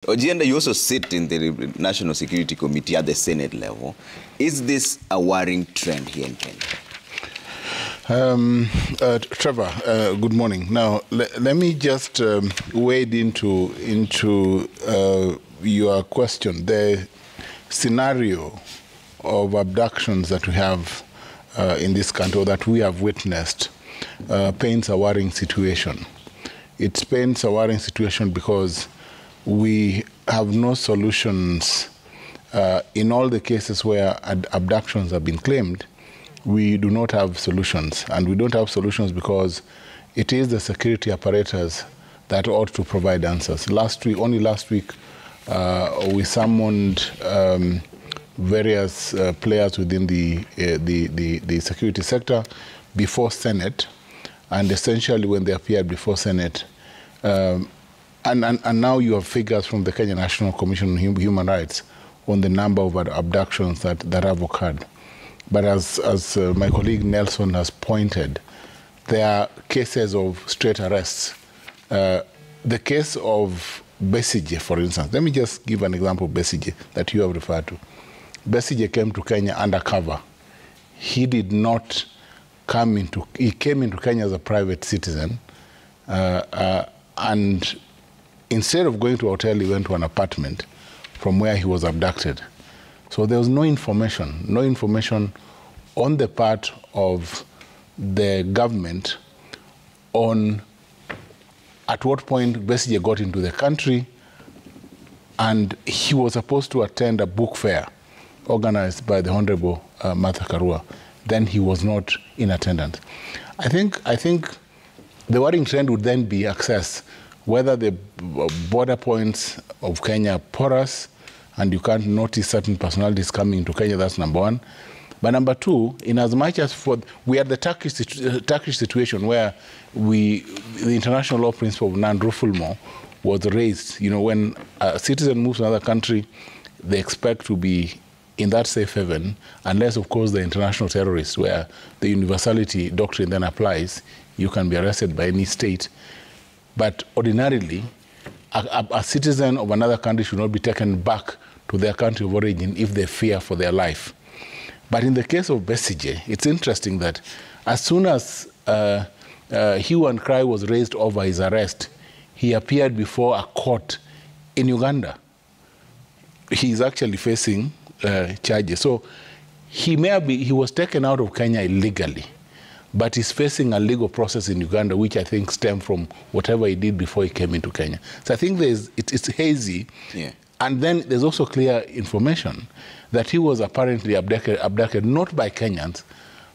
Ojienda, you also sit in the National Security Committee at the Senate level. Is this a worrying trend here in Kenya? Trevor, good morning. Now, let me just wade into your question. The scenario of abductions that we have in this country, or that we have witnessed, paints a worrying situation. It paints a worrying situation because we have no solutions in all the cases where abductions have been claimed. We do not have solutions, and we don't have solutions because it is the security apparatus that ought to provide answers. Only last week, we summoned various players within the security sector before Senate, and essentially when they appeared before Senate, and now you have figures from the Kenya National Commission on Human Rights on the number of abductions that have occurred. But as my colleague Nelson has pointed, there are cases of straight arrests. The case of Besigye, for instance, let me just give an example of Besigye that you have referred to. Besigye came to Kenya undercover. He did not come into, he came into Kenya as a private citizen, and instead of going to a hotel, he went to an apartment from where he was abducted. So there was no information on the part of the government on at what point Besigye got into the country, and he was supposed to attend a book fair organized by the Honorable Martha Karua. Then he was not in attendance. I think the worrying trend would then be access, whether the border points of Kenya are porous and you can't notice certain personalities coming to Kenya. That's number one. But number two, in as much as we are the Turkish situation where the international law principle of non-refoulement was raised. You know, when a citizen moves to another country, they expect to be in that safe haven, unless, of course, the international terrorists, where the universality doctrine then applies, you can be arrested by any state. But ordinarily, a citizen of another country should not be taken back to their country of origin if they fear for their life. But in the case of Besigye, it's interesting that as soon as hue and cry was raised over his arrest, he appeared before a court in Uganda. He's actually facing charges. So he was taken out of Kenya illegally, but he's facing a legal process in Uganda, which I think stemmed from whatever he did before he came into Kenya. So I think it's hazy. Yeah. And then there's also clear information that he was apparently abducted not by Kenyans,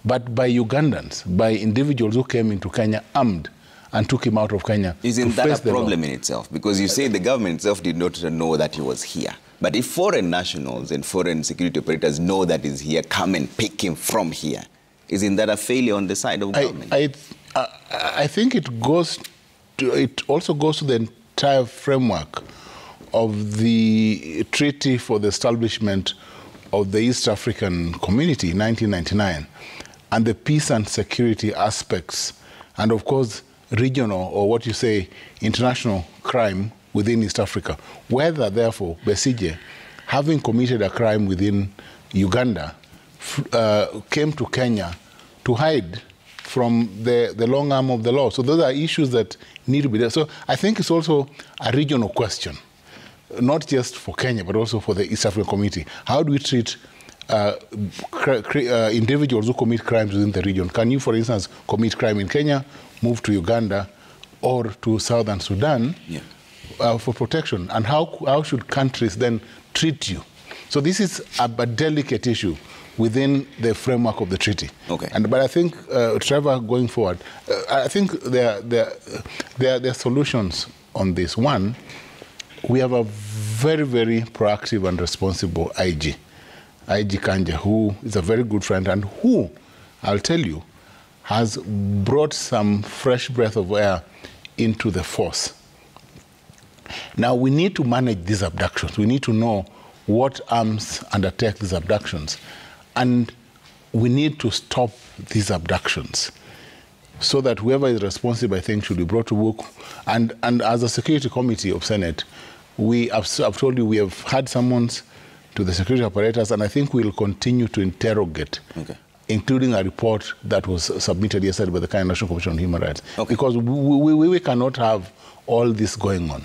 but by Ugandans, by individuals who came into Kenya armed and took him out of Kenya. Isn't that a problem in itself? Because you say the government itself did not know that he was here. But if foreign nationals and foreign security operators know that he's here, come and pick him from here, isn't that a failure on the side of government? I think it also goes to the entire framework of the Treaty for the Establishment of the East African Community in 1999, and the peace and security aspects, and of course regional, or what you say, international crime within East Africa. Whether, therefore, Besigye, having committed a crime within Uganda, came to Kenya to hide from the long arm of the law. So those are issues that need to be there. So I think it's also a regional question, not just for Kenya, but also for the East African community. How do we treat individuals who commit crimes within the region? Can you, for instance, commit crime in Kenya, move to Uganda or to Southern Sudan for protection? And how should countries then treat you? So this is a delicate issue within the framework of the treaty. Okay. But I think, Trevor, going forward, I think there are solutions on this. One, we have a very, very proactive and responsible IG Kanja, who is a very good friend and who, I'll tell you, has brought some fresh breath of air into the force. Now, we need to manage these abductions. We need to know what arms undertake these abductions. And we need to stop these abductions so that whoever is responsible, I think, should be brought to book. And as a security committee of Senate, I've told you, we have had summons to the security operators, and I think we'll continue to interrogate, including a report that was submitted yesterday by the Kenya National Commission on Human Rights. Because we cannot have all this going on.